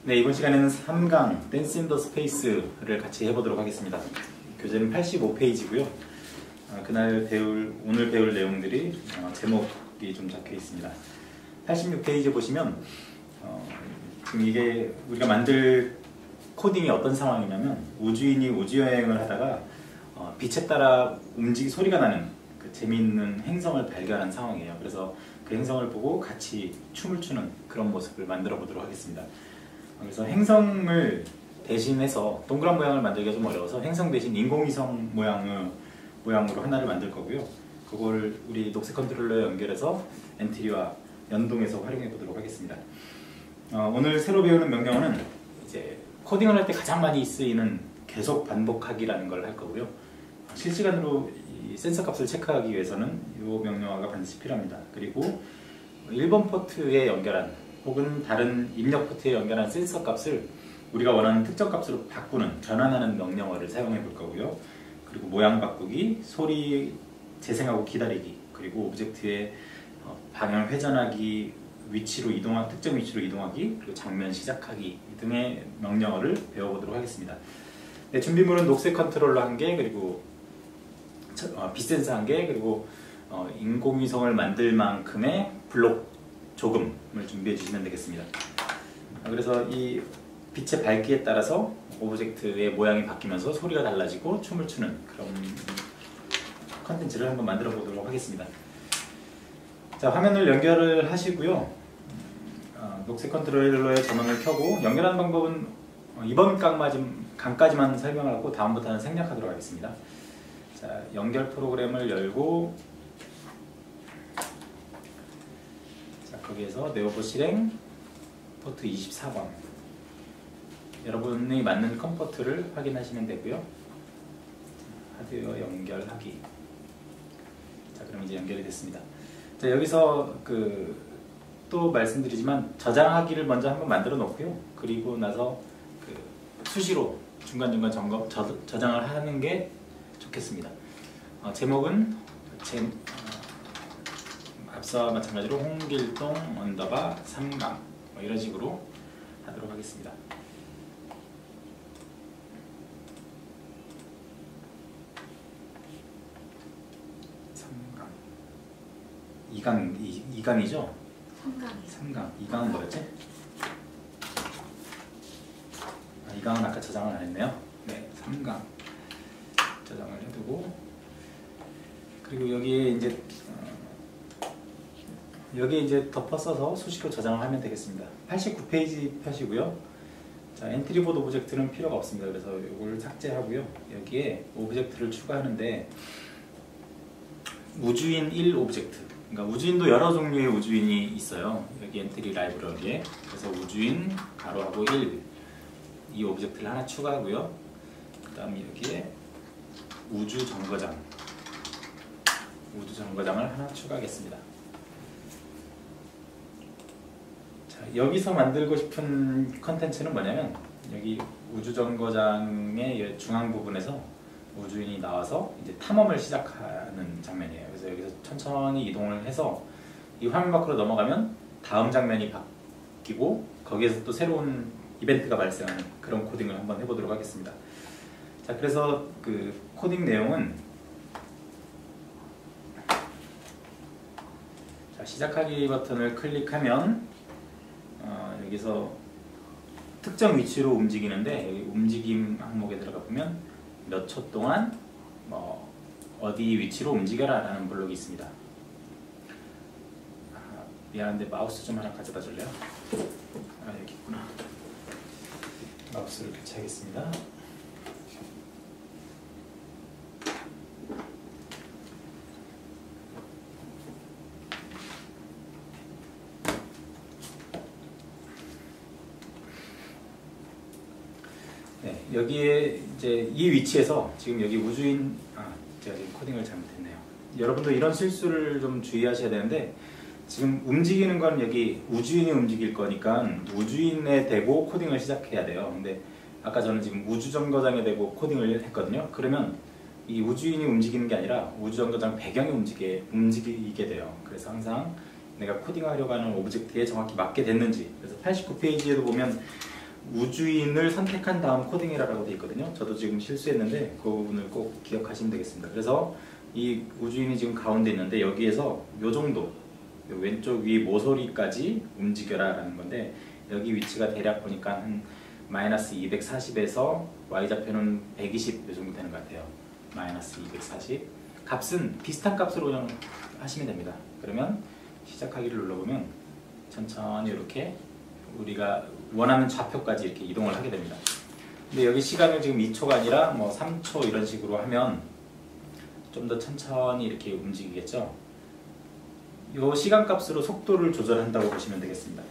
네, 이번 시간에는 3강 댄스 인 더 스페이스를 같이 해보도록 하겠습니다. 교재는 85페이지고요. 오늘 배울 내용들이 제목이 좀 적혀 있습니다. 86페이지 보시면 지금 이게 우리가 만들 코딩이 어떤 상황이냐면, 우주인이 우주여행을 하다가 빛에 따라 소리가 나는 그 재미있는 행성을 발견한 상황이에요. 그래서 그 행성을 보고 같이 춤을 추는 그런 모습을 만들어 보도록 하겠습니다. 그래서 행성을 대신해서 동그란 모양을 만들기가 좀 어려워서 행성 대신 인공위성 모양으로 하나를 만들 거고요. 그걸 우리 녹색 컨트롤러에 연결해서 엔트리와 연동해서 활용해 보도록 하겠습니다. 오늘 새로 배우는 명령어는 이제 코딩을 할 때 가장 많이 쓰이는 계속 반복하기라는 걸 할 거고요. 실시간으로 이 센서 값을 체크하기 위해서는 이 명령어가 반드시 필요합니다. 그리고 1번 포트에 연결한 혹은 다른 입력 포트에 연결한 센서 값을 우리가 원하는 특정 값으로 전환하는 명령어를 사용해 볼 거고요. 그리고 모양 바꾸기, 소리 재생하고 기다리기, 그리고 오브젝트의 방향 회전하기, 특정 위치로 이동하기, 그리고 장면 시작하기 등의 명령어를 배워보도록 하겠습니다. 네, 준비물은 녹색 컨트롤러 1개, 그리고 빛 센서 1개, 그리고 인공위성을 만들 만큼의 블록 조금을 준비해 주시면 되겠습니다. 그래서 이 빛의 밝기에 따라서 오브젝트의 모양이 바뀌면서 소리가 달라지고 춤을 추는 그런 컨텐츠를 한번 만들어 보도록 하겠습니다. 자, 화면을 연결을 하시고요. 녹색 컨트롤러의 전원을 켜고, 연결하는 방법은 이번 강까지만 설명을 하고 다음부터는 생략하도록 하겠습니다. 자, 연결 프로그램을 열고, 거기에서 네오버 실행 포트 24번 여러분이 맞는 컴포트를 확인하시면 되고요. 하드웨어 연결하기. 자, 그럼 이제 연결이 됐습니다. 자, 여기서 또 말씀드리지만 저장하기를 먼저 한번 만들어 놓고요. 그리고 나서 수시로 중간중간 저장을 하는 게 좋겠습니다. 제목은 앞서와 마찬가지로 홍길동 언더바 3강 이런 식으로 하도록 하겠습니다. 3강 2강이죠? 3강 2강은 뭐였지? 2강은 아까 저장을 안 했네요. 네, 3강 저장을 해두고, 그리고 여기에 이제 덮어 써서 수시로 저장을 하면 되겠습니다. 89페이지 펴시고요. 자, 엔트리보드 오브젝트는 필요가 없습니다. 그래서 이걸 삭제하고요. 여기에 오브젝트를 추가하는데, 우주인 1 오브젝트, 그러니까 우주인도 여러 종류의 우주인이 있어요. 여기 엔트리 라이브러리에. 그래서 우주인 가로하고 1, 이 오브젝트를 하나 추가하고요. 그 다음에 여기에 우주 정거장을 하나 추가하겠습니다. 여기서 만들고 싶은 컨텐츠는 뭐냐면, 여기 우주정거장의 중앙 부분에서 우주인이 나와서 이제 탐험을 시작하는 장면이에요. 그래서 여기서 천천히 이동을 해서 이 화면 밖으로 넘어가면 다음 장면이 바뀌고, 거기에서 또 새로운 이벤트가 발생하는 그런 코딩을 한번 해보도록 하겠습니다. 자, 그래서 그 코딩 내용은, 자, 시작하기 버튼을 클릭하면 여기서 특정 위치로 움직이는데, 여기 움직임 항목에 들어가 보면 몇 초 동안 어디 위치로 움직여라 라는 블록이 있습니다. 미안한데 마우스 좀 하나 가져다 줄래요? 여기 있구나. 마우스를 교체하겠습니다. 네, 여기에 이제 이 위치에서 지금 여기 우주인, 제가 지금 코딩을 잘못했네요. 여러분도 이런 실수를 좀 주의하셔야 되는데, 지금 움직이는 건 여기 우주인이 움직일 거니까 우주인에 대고 코딩을 시작해야 돼요. 근데 아까 저는 지금 우주정거장에 대고 코딩을 했거든요. 그러면 이 우주인이 움직이는 게 아니라 우주정거장 배경이 움직이게 돼요. 그래서 항상 내가 코딩하려고 하는 오브젝트에 정확히 맞게 됐는지, 그래서 89페이지에도 보면 우주인을 선택한 다음 코딩이라고 되어 있거든요. 저도 지금 실수했는데 그 부분을 꼭 기억하시면 되겠습니다. 그래서 이 우주인이 지금 가운데 있는데 여기에서 요 정도 요 왼쪽 위 모서리까지 움직여라 라는 건데, 여기 위치가 대략 보니까 한 마이너스 240에서 y좌표는 120 요 정도 되는 것 같아요. 마이너스 240. 값은 비슷한 값으로 그냥 하시면 됩니다. 그러면 시작하기를 눌러보면 천천히 이렇게 우리가 원하는 좌표까지 이렇게 이동을 하게 됩니다. 근데 여기 시간을 지금 2초가 아니라 뭐 3초 이런 식으로 하면 좀 더 천천히 이렇게 움직이겠죠. 이 시간 값으로 속도를 조절한다고 보시면 되겠습니다.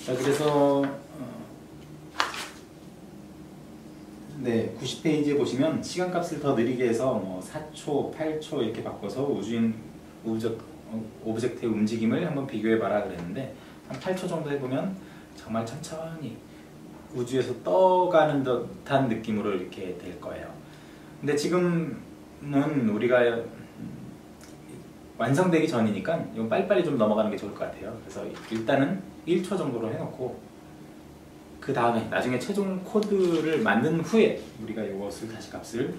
자, 그래서 네, 90페이지에 보시면 시간 값을 더 느리게 해서 뭐 4초, 8초 이렇게 바꿔서 우주인 오브젝트의 움직임을 한번 비교해봐라 그랬는데, 한 8초 정도 해보면 정말 천천히 우주에서 떠가는 듯한 느낌으로 이렇게 될 거예요. 근데 지금은 우리가 완성되기 전이니까 이건 빨리빨리 좀 넘어가는 게 좋을 것 같아요. 그래서 일단은 1초 정도로 해놓고 그 다음에 나중에 최종 코드를 만든 후에 우리가 이것을 다시 값을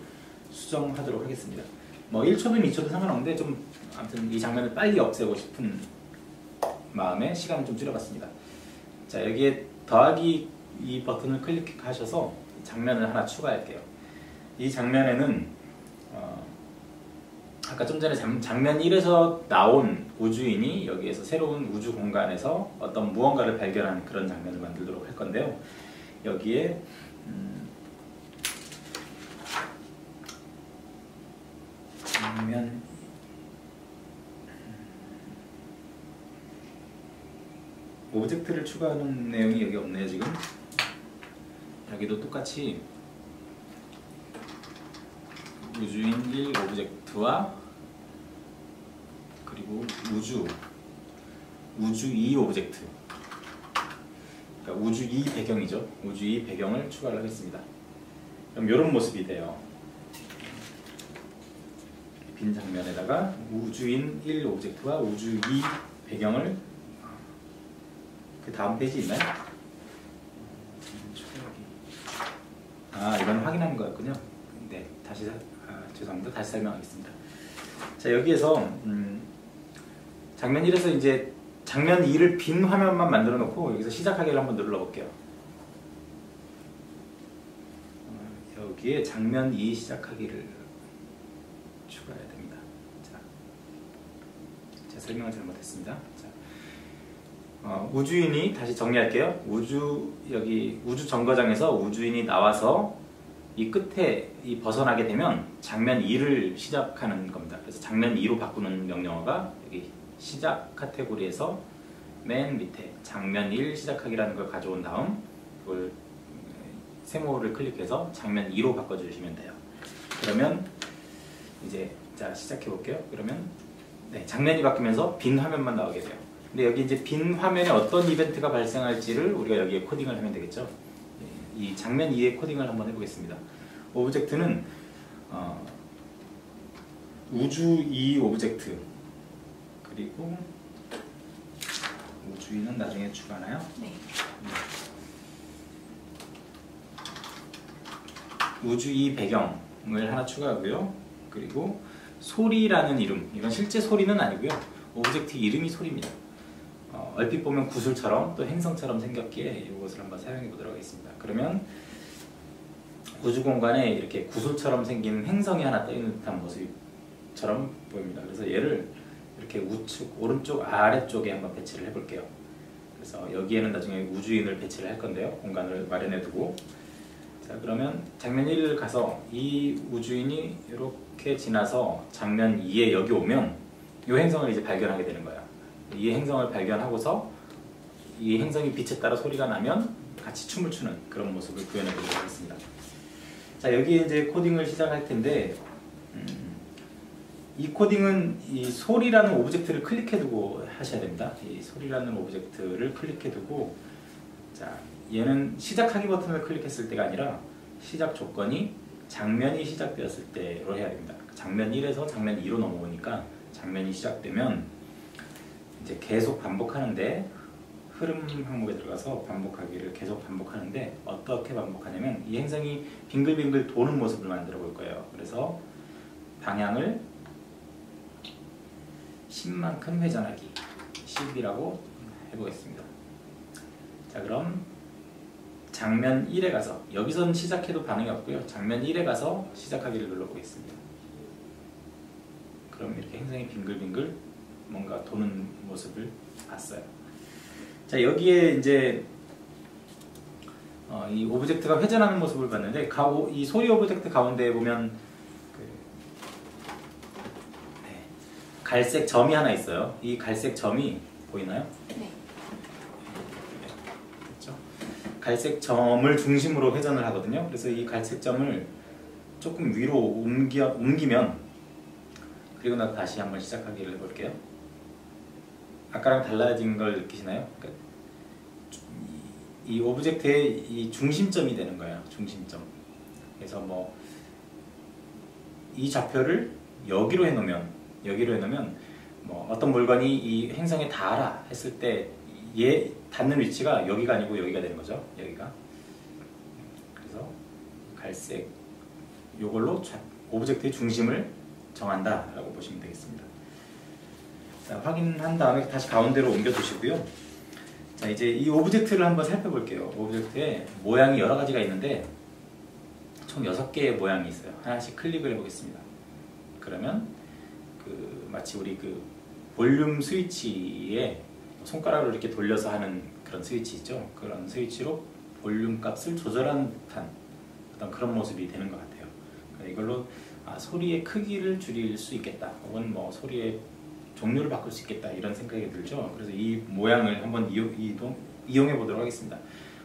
수정하도록 하겠습니다. 뭐 1초든 2초든 상관없는데 좀 아무튼 이 장면을 빨리 없애고 싶은 마음에 시간을 좀 줄여봤습니다. 자, 여기에 더하기 이 버튼을 클릭하셔서 장면을 하나 추가할게요. 이 장면에는 아까 좀 전에 장면 1에서 나온 우주인이 여기에서 새로운 우주 공간에서 어떤 무언가를 발견하는 그런 장면을 만들도록 할 건데요. 여기에 장면 오브젝트를 추가하는 내용이 여기 없네요. 지금 여기도 똑같이 우주인 1 오브젝트와 그리고 우주 2 오브젝트, 그러니까 우주 2 배경이죠. 우주 2 배경을 추가를 하겠습니다. 그럼 이런 모습이 돼요. 빈 장면에다가 우주인 1 오브젝트와 우주 2 배경을, 그 다음 페이지 있나요? 아, 이건 확인한 거였군요. 네, 다시 죄송합니다. 다시 설명하겠습니다. 자, 여기에서 장면 1에서 이제 장면 2를 빈 화면만 만들어 놓고 여기서 시작하기를 한번 눌러 볼게요. 여기에 장면 2 시작하기를 추가해야 됩니다. 자, 제가 설명을 잘못했습니다. 자, 우주인이, 다시 정리할게요. 여기 우주 정거장에서 우주인이 나와서 이 끝에 벗어나게 되면 장면 2를 시작하는 겁니다. 그래서 장면 2로 바꾸는 명령어가 여기 시작 카테고리에서 맨 밑에 장면 1 시작하기라는 걸 가져온 다음 그걸 세모를 클릭해서 장면 2로 바꿔주시면 돼요. 그러면 이제 자, 시작해 볼게요. 그러면 네, 장면이 바뀌면서 빈 화면만 나오게 돼요. 근데 여기 이제 빈 화면에 어떤 이벤트가 발생할지를 우리가 여기에 코딩을 하면 되겠죠. 이 장면 2의 코딩을 한번 해보겠습니다. 오브젝트는 우주 2 오브젝트, 그리고 우주인은 나중에 추가하나요? 네. 우주 2 배경을 하나 추가하고요. 그리고 소리라는 이름, 이건 실제 소리는 아니고요. 오브젝트 이름이 소리입니다. 얼핏 보면 구슬처럼 또 행성처럼 생겼기에 이것을 한번 사용해 보도록 하겠습니다. 그러면 우주 공간에 이렇게 구슬처럼 생긴 행성이 하나 떠 있는 듯한 모습처럼 보입니다. 그래서 얘를 이렇게 우측, 오른쪽, 아래쪽에 한번 배치를 해 볼게요. 그래서 여기에는 나중에 우주인을 배치를 할 건데요. 공간을 마련해 두고. 자, 그러면 장면 1을 가서 이 우주인이 이렇게 지나서 장면 2에 여기 오면 이 행성을 이제 발견하게 되는 거예요. 이 행성을 발견하고서 이 행성이 빛에 따라 소리가 나면 같이 춤을 추는 그런 모습을 구현해 보도록 하겠습니다. 자, 여기에 이제 코딩을 시작할 텐데, 이 코딩은 이 소리라는 오브젝트를 클릭해 두고 하셔야 됩니다. 이 소리라는 오브젝트를 클릭해 두고, 자, 얘는 시작하기 버튼을 클릭했을 때가 아니라 시작 조건이 장면이 시작되었을 때로 해야 됩니다. 장면 1에서 장면 2로 넘어오니까 장면이 시작되면 이제 계속 반복하는데 흐름 항목에 들어가서 반복하기를 계속 반복하는데 어떻게 반복하냐면 이 행성이 빙글빙글 도는 모습을 만들어 볼 거예요. 그래서 방향을 10만큼 회전하기 10이라고 해보겠습니다. 자, 그럼 장면 1에 가서 여기선 시작해도 반응이 없고요. 장면 1에 가서 시작하기를 눌러보겠습니다. 그럼 이렇게 행성이 빙글빙글 뭔가 도는 모습을 봤어요. 자, 여기에 이제 이 오브젝트가 회전하는 모습을 봤는데 이 소리 오브젝트 가운데에 보면 갈색 점이 하나 있어요. 이 갈색 점이 보이나요? 네. 그렇죠? 갈색 점을 중심으로 회전을 하거든요. 그래서 이 갈색 점을 조금 위로 옮기면 그리고 나서 다시 한번 시작하기를 해볼게요. 아까랑 달라진 걸 느끼시나요? 그러니까 이 오브젝트의 이 중심점이 되는 거예요. 중심점. 그래서 뭐 이 좌표를 여기로 해놓으면 뭐 어떤 물건이 이 행성에 닿아라 했을 때 얘 닿는 위치가 여기가 아니고 여기가 되는 거죠. 여기가. 그래서 갈색 요걸로 오브젝트의 중심을 정한다 라고 보시면 되겠습니다. 자, 확인한 다음에 다시 가운데로 옮겨 두시고요. 자, 이제 이 오브젝트를 한번 살펴볼게요. 오브젝트에 모양이 여러 가지가 있는데 총 6개의 모양이 있어요. 하나씩 클릭을 해보겠습니다. 그러면 마치 우리 볼륨 스위치에 손가락으로 이렇게 돌려서 하는 그런 스위치 있죠. 그런 스위치로 볼륨 값을 조절하는 듯한 어떤 그런 모습이 되는 것 같아요. 그러니까 이걸로 소리의 크기를 줄일 수 있겠다, 혹은 뭐 소리의 종류를 바꿀 수 있겠다 이런 생각이 들죠. 그래서 이 모양을 한번 이용해 보도록 하겠습니다.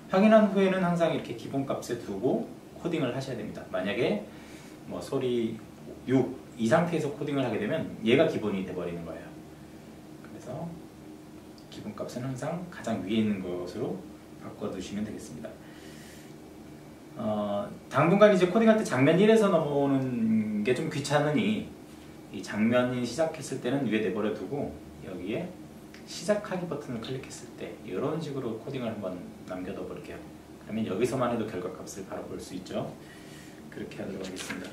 확인한 후에는 항상 이렇게 기본 값에 두고 코딩을 하셔야 됩니다. 만약에 뭐 소리 6 이 상태에서 코딩을 하게 되면 얘가 기본이 돼버리는 거예요. 그래서 기본 값은 항상 가장 위에 있는 것으로 바꿔두시면 되겠습니다. 당분간 이제 코딩할 때 장면 1에서 넘어오는 게 좀 귀찮으니 이 장면이 시작했을 때는 위에 내버려 두고 여기에 시작하기 버튼을 클릭했을 때 이런 식으로 코딩을 한번 남겨둬 볼게요. 그러면 여기서만 해도 결과값을 바로 볼 수 있죠. 그렇게 하도록 하겠습니다.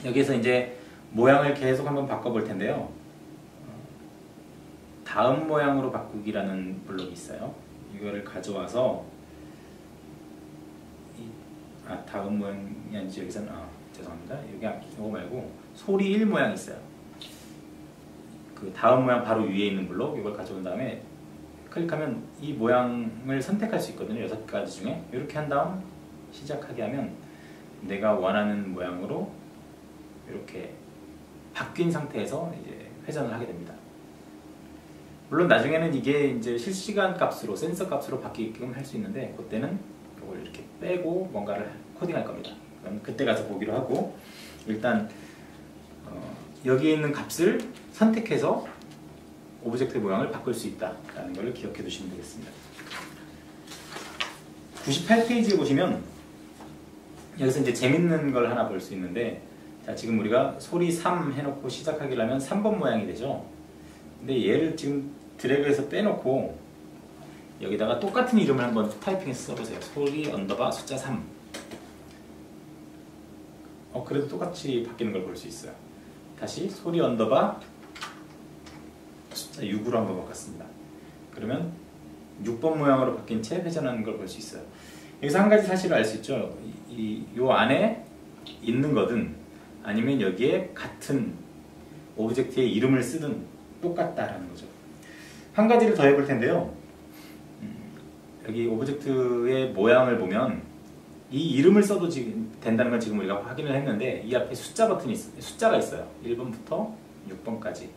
여기에서 이제 모양을 계속 한번 바꿔볼 텐데요. 다음 모양으로 바꾸기라는 블록이 있어요. 이거를 가져와서 다음 모양이 아니지, 여기서는 죄송합니다. 여기 이거 말고 소리 1 모양이 있어요. 그 다음 모양 바로 위에 있는 블록 이걸 가져온 다음에 클릭하면 이 모양을 선택할 수 있거든요. 6가지 중에 이렇게 한 다음 시작하게 하면 내가 원하는 모양으로 이렇게 바뀐 상태에서 이제 회전을 하게 됩니다. 물론 나중에는 이게 이제 실시간 값으로 센서 값으로 바뀌게끔 할 수 있는데 그때는 이걸 이렇게 빼고 뭔가를 코딩할 겁니다. 그럼 그때 가서 보기로 하고 일단 여기에 있는 값을 선택해서 오브젝트 모양을 바꿀 수 있다라는 걸 기억해 두시면 되겠습니다. 98페이지에 보시면 여기서 이제 재밌는 걸 하나 볼 수 있는데, 자, 지금 우리가 소리 3 해놓고 시작하기를 하면 3번 모양이 되죠. 근데 얘를 지금 드래그해서 빼놓고 여기다가 똑같은 이름을 한번 타이핑해서 써보세요. 소리 언더바 숫자 3. 그래도 똑같이 바뀌는 걸 볼 수 있어요. 다시 소리 언더바 숫자 6으로 한번 바꿨습니다. 그러면 6번 모양으로 바뀐 채 회전하는 걸 볼 수 있어요. 여기서 한 가지 사실을 알 수 있죠. 요 안에 있는 거든 아니면 여기에 같은 오브젝트의 이름을 쓰든 똑같다라는 거죠. 한 가지를 더 해볼 텐데요. 여기 오브젝트의 모양을 보면 이 이름을 써도 된다는 건 지금 우리가 확인을 했는데 이 앞에 숫자 버튼이 숫자가 있어요. 1번부터 6번까지.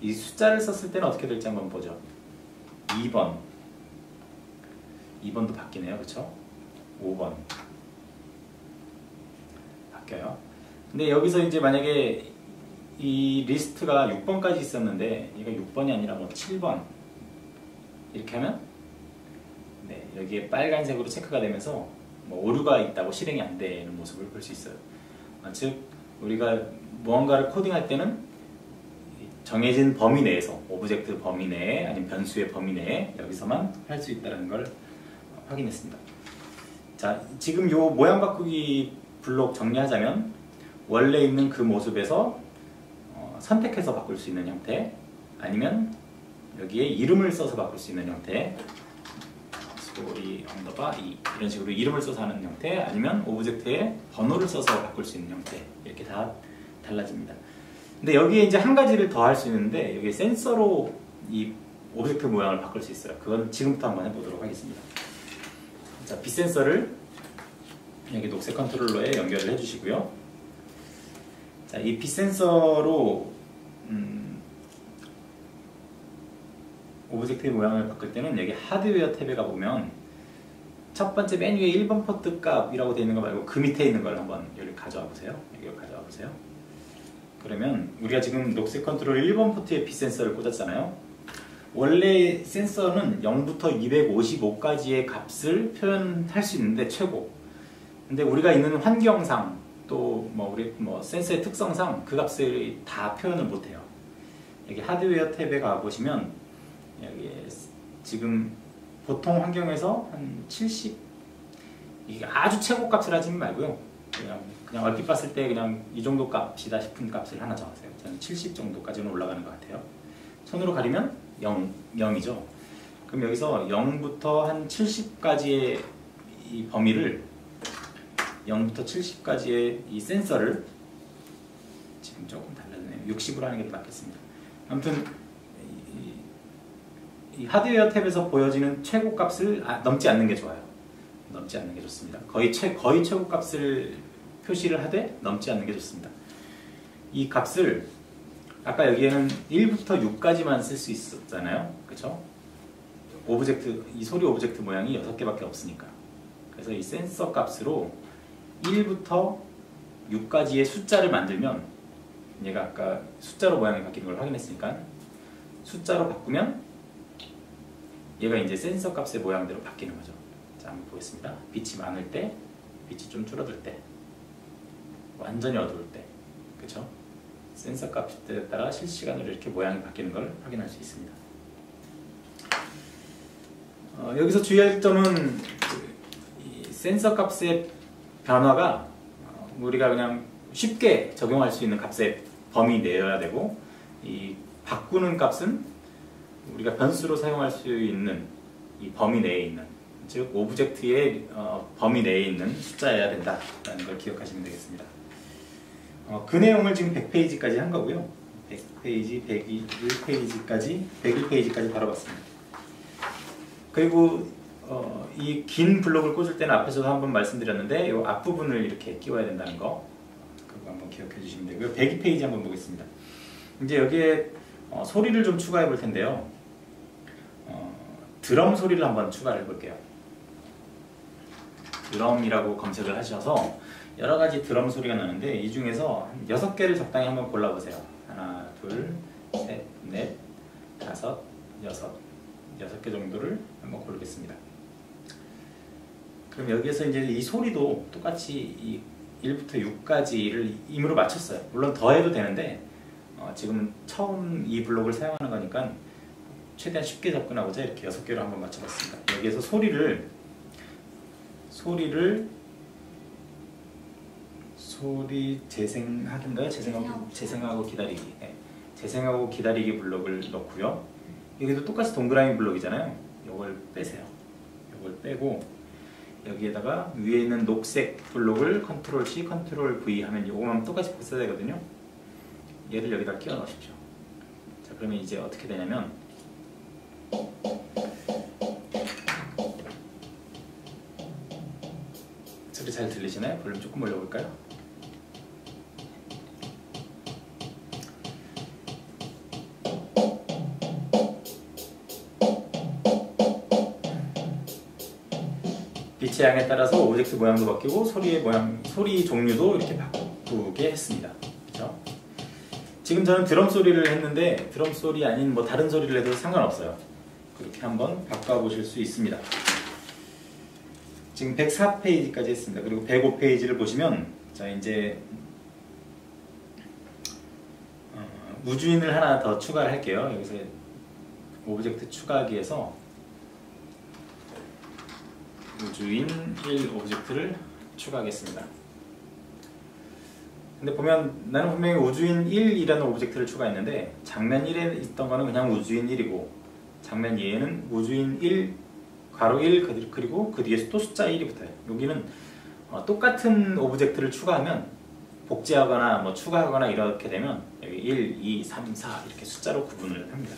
이 숫자를 썼을 때는 어떻게 될지 한번 보죠. 2번도 바뀌네요. 그렇죠? 5번 바뀌어요. 근데 여기서 이제 만약에 이 리스트가 6번까지 있었는데 얘가 6번이 아니라 뭐 7번 이렇게 하면 여기에 빨간색으로 체크가 되면서 뭐 오류가 있다고 실행이 안 되는 모습을 볼 수 있어요. 즉 우리가 무언가를 코딩할 때는 정해진 범위 내에서, 오브젝트 범위 내에 아니면 변수의 범위 내에 여기서만 할 수 있다는 걸 확인했습니다. 자, 지금 요 모양 바꾸기 블록 정리하자면 원래 있는 그 모습에서 선택해서 바꿀 수 있는 형태, 아니면 여기에 이름을 써서 바꿀 수 있는 형태, 소리 언더바 이런 식으로 이름을 써서 하는 형태, 아니면 오브젝트에 번호를 써서 바꿀 수 있는 형태, 이렇게 다 달라집니다. 근데 여기에 이제 한 가지를 더 할 수 있는데, 여기 센서로 이 오브젝트 모양을 바꿀 수 있어요. 그건 지금부터 한번 해보도록 하겠습니다. 자, 빛 센서를 여기 녹색 컨트롤러에 연결을 해주시고요. 자, 이 빛 센서로 오브젝트의 모양을 바꿀 때는 여기 하드웨어 탭에 가보면 첫 번째 맨 위에 1번 포트 값이라고 되어 있는 거 말고 그 밑에 있는 걸 한번 여기 가져와 보세요. 여기 가져와 보세요. 그러면 우리가 지금 녹색 컨트롤 1번 포트에 빛 센서를 꽂았잖아요. 원래 센서는 0부터 255까지의 값을 표현할 수 있는데 최고. 근데 우리가 있는 환경상 또 우리 센서의 특성상 그 값을 다 표현을 못해요. 여기 하드웨어 탭에 가보시면 여기에 지금 보통 환경에서 한 70, 이게 아주 최고 값을 하지 말고요. 그냥 얼핏 봤을 때 그냥 이 정도 값이다 싶은 값을 하나 적으세요. 저는 70 정도까지는 올라가는 것 같아요. 손으로 가리면 0이죠. 그럼 여기서 0부터 한 70까지의 이 범위를 0부터 70까지의 이 센서를 지금 조금 달라지네요. 60으로 하는 게 더 낫겠습니다. 아무튼 이 하드웨어 탭에서 보여지는 최고 값을 넘지 않는 게 좋아요. 넘지 않는 게 좋습니다. 거의 최고 값을 표시를 하되 넘지 않는 게 좋습니다. 이 값을 아까 여기에는 1부터 6까지만 쓸 수 있었잖아요. 그렇죠? 오브젝트, 이 소리 오브젝트 모양이 6개밖에 없으니까. 그래서 이 센서 값으로 1부터 6까지의 숫자를 만들면, 얘가 아까 숫자로 모양이 바뀌는 걸 확인했으니까 숫자로 바꾸면 얘가 이제 센서 값의 모양대로 바뀌는 거죠. 자, 한번 보겠습니다. 빛이 많을 때, 빛이 좀 줄어들 때, 완전히 어두울 때, 그렇죠? 센서 값에 따라 실시간으로 이렇게 모양이 바뀌는 걸 확인할 수 있습니다. 여기서 주의할 점은 이 센서 값의 변화가 우리가 그냥 쉽게 적용할 수 있는 값의 범위 내여야 되고, 이 바꾸는 값은 우리가 변수로 사용할 수 있는 이 범위 내에 있는, 즉 오브젝트의 범위 내에 있는 숫자여야 된다라는 걸 기억하시면 되겠습니다. 그 내용을 지금 100페이지까지 한 거고요. 100페이지, 101페이지까지, 101페이지까지 다뤄봤습니다. 그리고 이 긴 블록을 꽂을 때는 앞에서도 한번 말씀드렸는데 이 앞부분을 이렇게 끼워야 된다는 거, 그거 한번 기억해 주시면 되고요. 102페이지 한번 보겠습니다. 이제 여기에 소리를 좀 추가해 볼 텐데요. 드럼 소리를 한번 추가를 해볼게요. 드럼이라고 검색을 하셔서 여러 가지 드럼 소리가 나는데 이 중에서 6개를 적당히 한번 골라보세요. 하나, 둘, 셋, 넷, 다섯, 여섯. 6개 정도를 한번 고르겠습니다. 그럼 여기에서 이제 이 소리도 똑같이 이 1부터 6까지를 임으로 맞췄어요. 물론 더 해도 되는데 지금은 처음 이 블록을 사용하는 거니까 최대한 쉽게 접근하고자 이렇게 6개로 한번 맞춰봤습니다. 여기에서 소리 재생하기인가요? 재생하고 기다리기. 네. 재생하고 기다리기 블록을 넣고요. 여기도 똑같이 동그라미 블록이잖아요. 이걸 빼세요. 이걸 빼고 여기에다가 위에 있는 녹색 블록을 컨트롤 C, 컨트롤 V 하면 이거만 똑같이 써야 되거든요. 얘를 여기다 끼워 넣으십시오. 자, 그러면 이제 어떻게 되냐면 소리 잘 들리시나요? 볼륨 조금 올려볼까요? 빛의 양에 따라서 오브젝트 모양도 바뀌고 소리 종류도 이렇게 바꾸게 했습니다. 그렇죠? 지금 저는 드럼 소리를 했는데 드럼 소리 아닌 다른 소리를 해도 상관없어요. 그렇게 한번 바꿔보실 수 있습니다. 지금 104페이지까지 했습니다. 그리고 105페이지를 보시면 자 이제 우주인을 하나 더 추가를 할게요. 여기서 오브젝트 추가하기에서 우주인 1 오브젝트를 추가하겠습니다. 근데 보면 나는 분명히 우주인 1이라는 오브젝트를 추가했는데 장면 1에 있던 거는 그냥 우주인 1이고 장면 2에는 우주인 1 괄호 1 그리고 그 뒤에 또 숫자 1이 붙어요. 여기는 똑같은 오브젝트를 추가하면 복제하거나 뭐 추가하거나 이렇게 되면 여기 1, 2, 3, 4 이렇게 숫자로 구분을 합니다.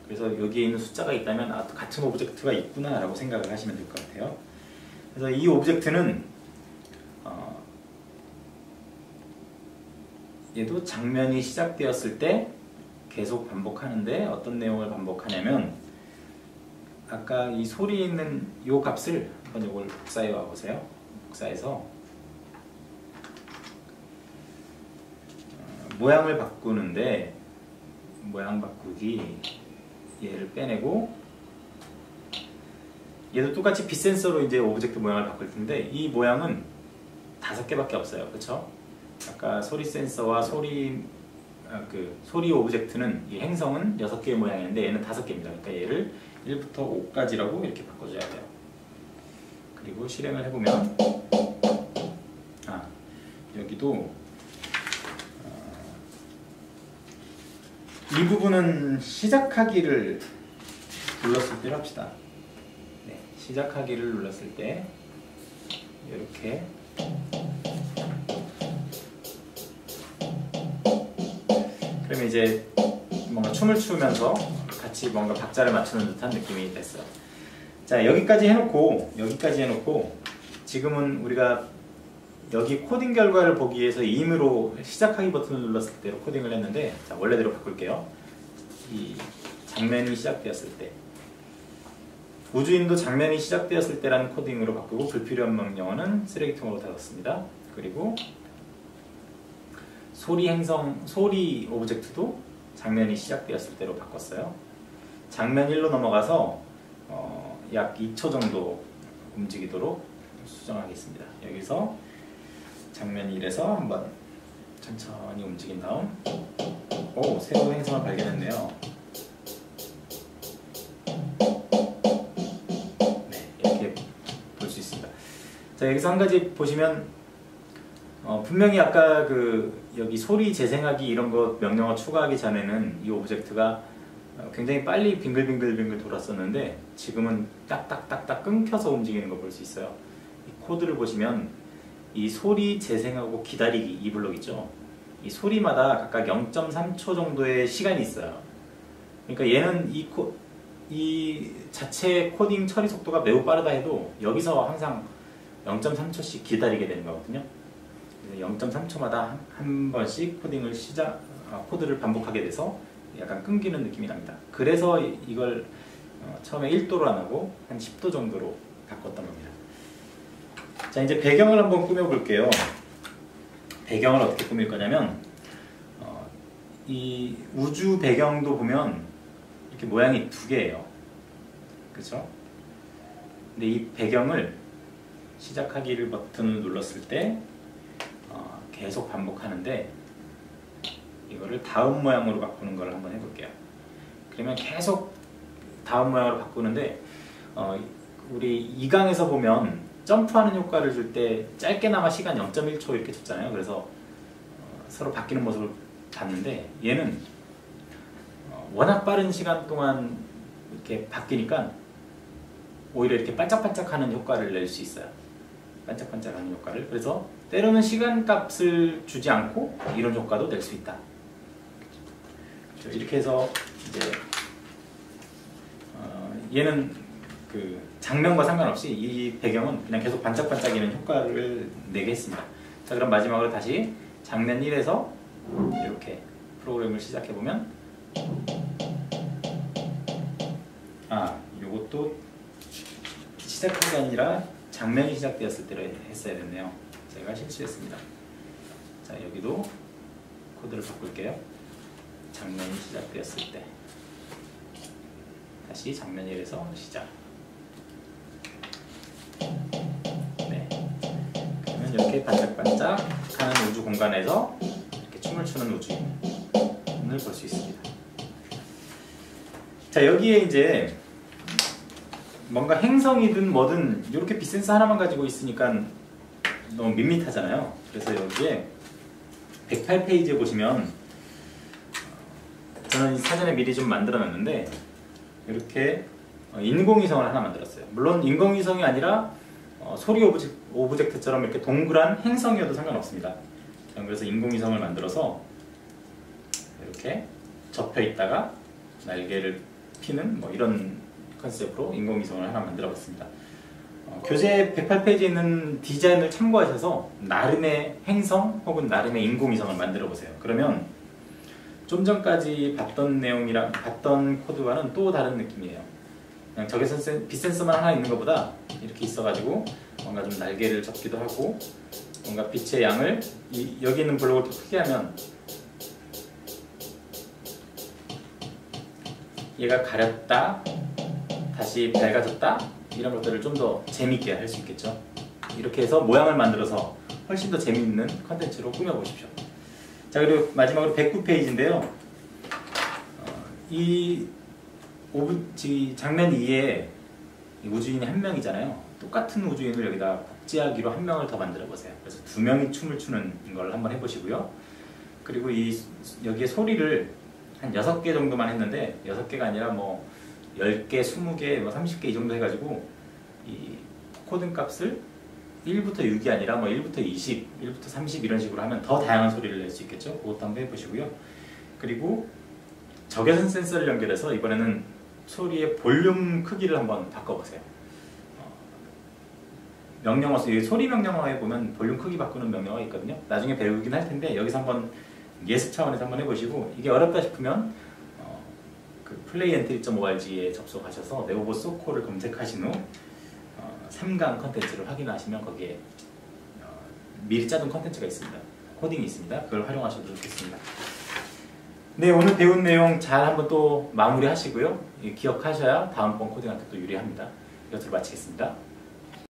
그래서 여기에 있는 숫자가 있다면 같은 오브젝트가 있구나 라고 생각을 하시면 될 것 같아요. 그래서 이 오브젝트는 얘도 장면이 시작되었을 때 계속 반복하는데 어떤 내용을 반복하냐면 아까 이 소리 있는 이 값을 한번 이걸 복사해 와 보세요. 복사해서 모양을 바꾸는데 모양 바꾸기 얘를 빼내고 얘도 똑같이 빛 센서로 이제 오브젝트 모양을 바꿀 텐데 이 모양은 5개밖에 없어요. 그렇죠? 아까 소리 센서와 소리 오브젝트는 이 행성은 6개의 모양인데 얘는 5개입니다. 그러니까 얘를 1부터 5까지라고 이렇게 바꿔줘야 돼요. 그리고 실행을 해보면 여기도 이 부분은 시작하기를 눌렀을 때로 합시다. 네, 시작하기를 눌렀을 때 이렇게 그러면 이제 뭔가 춤을 추면서 같이 뭔가 박자를 맞추는 듯한 느낌이 됐어요. 자, 여기까지 해놓고 지금은 우리가 여기 코딩 결과를 보기 위해서 임의로 시작하기 버튼을 눌렀을 때로 코딩을 했는데 자, 원래대로 바꿀게요. 이 장면이 시작되었을 때 우주인도 장면이 시작되었을 때라는 코딩으로 바꾸고 불필요한 명령어는 쓰레기통으로 닫았습니다. 그리고 소리 오브젝트도 장면이 시작되었을 때로 바꿨어요. 장면 1로 넘어가서 약 2초 정도 움직이도록 수정하겠습니다. 여기서 장면 1에서 한번 천천히 움직인 다음 새로운 행성을 발견했네요. 네, 이렇게 볼 수 있습니다. 자, 여기서 한 가지 보시면 분명히 아까 여기 소리 재생하기 이런 거 명령어 추가하기 전에는 이 오브젝트가 굉장히 빨리 빙글빙글 돌았었는데 지금은 딱딱딱딱 끊겨서 움직이는 거 볼 수 있어요. 이 코드를 보시면 이 소리 재생하고 기다리기 이 블록 있죠. 이 소리마다 각각 0.3초 정도의 시간이 있어요. 그러니까 얘는 이 자체 코딩 처리 속도가 매우 빠르다 해도 여기서 항상 0.3초씩 기다리게 되는 거거든요. 0.3초마다 한 번씩 코드를 반복하게 돼서 약간 끊기는 느낌이 납니다. 그래서 이걸 처음에 1도로 안 하고 한 10도 정도로 바꿨던 겁니다. 자, 이제 배경을 한번 꾸며볼게요. 배경을 어떻게 꾸밀 거냐면 이 우주 배경도 보면 이렇게 모양이 2개예요. 그렇죠? 근데 이 배경을 시작하기를 버튼을 눌렀을 때 계속 반복하는데 이거를 다음 모양으로 바꾸는 걸 한번 해볼게요. 그러면 계속 다음 모양으로 바꾸는데 우리 2강에서 보면 점프하는 효과를 줄 때 짧게나마 시간 0.1초 이렇게 줬잖아요. 그래서 서로 바뀌는 모습을 봤는데 얘는 워낙 빠른 시간 동안 이렇게 바뀌니까 오히려 이렇게 반짝반짝하는 효과를 낼 수 있어요. 반짝반짝하는 효과를. 그래서 때로는 시간값을 주지 않고 이런 효과도 낼 수 있다. 이렇게 해서 이제 얘는 장면과 상관없이 이 배경은 그냥 계속 반짝반짝이는 효과를 내게 했습니다. 자, 그럼 마지막으로 다시 장면 1에서 이렇게 프로그램을 시작해보면 요것도 시작하기 아니라 장면이 시작되었을 때로 했어야 됐네요. 제가 실수했습니다. 자, 여기도 코드를 바꿀게요. 장면이 시작되었을 때 다시 장면 1에서 시작. 네. 그러면 이렇게 반짝반짝 하는 우주 공간에서 이렇게 춤을 추는 우주인을 내용을 볼 수 있습니다. 자, 여기에 이제 뭔가 행성이든 뭐든 이렇게 빗센서 하나만 가지고 있으니까 너무 밋밋하잖아요. 그래서 여기에 108페이지에 보시면 저는 사전에 미리 좀 만들어 놨는데 이렇게 인공위성을 하나 만들었어요. 물론 인공위성이 아니라 소리 오브젝트처럼 이렇게 동그란 행성이어도 상관없습니다. 저는 그래서 인공위성을 만들어서 이렇게 접혀 있다가 날개를 피는 뭐 이런 컨셉으로 인공위성을 하나 만들어 봤습니다. 교재 108페이지에 있는 디자인을 참고하셔서 나름의 행성 혹은 나름의 인공위성을 만들어 보세요. 그러면 좀 전까지 봤던 내용이랑 봤던 코드와는 또 다른 느낌이에요. 그냥 적외선 빛센서만 하나 있는 것보다 이렇게 있어가지고 뭔가 좀 날개를 접기도 하고 뭔가 빛의 양을 여기 있는 블록을 더 크게 하면 얘가 가렸다 다시 밝아졌다 이런 것들을 좀 더 재밌게 할 수 있겠죠. 이렇게 해서 모양을 만들어서 훨씬 더 재미있는 컨텐츠로 꾸며보십시오. 자, 그리고 마지막으로 109페이지인데요. 이 장면 2에 우주인이 한 명이잖아요. 똑같은 우주인을 여기다 복제하기로 한 명을 더 만들어 보세요. 그래서 두 명이 춤을 추는 걸 한번 해보시고요. 그리고 여기에 소리를 한 6개 정도만 했는데 6개가 아니라 뭐 10개, 20개, 뭐 30개 이 정도 해가지고 이 코딩 값을 1부터 6이 아니라 뭐 1부터 20, 1부터 30 이런 식으로 하면 더 다양한 소리를 낼 수 있겠죠. 그것도 한번 해보시고요. 그리고 적외선 센서를 연결해서 이번에는 소리의 볼륨 크기를 한번 바꿔보세요. 명령어, 소리 명령어에 보면 볼륨 크기 바꾸는 명령어가 있거든요. 나중에 배우긴 할 텐데 여기서 한번 예습 차원에서 한번 해보시고 이게 어렵다 싶으면 그 playentry.org에 접속하셔서 네오버 소코를 검색하신 후 3강 컨텐츠를 확인하시면 거기에 미리 짜둔 컨텐츠가 있습니다. 코딩이 있습니다. 그걸 활용하셔도 좋겠습니다. 네, 오늘 배운 내용 잘 한번 또 마무리 하시고요. 기억하셔야 다음번 코딩할 때 또 유리합니다. 이것으로 마치겠습니다.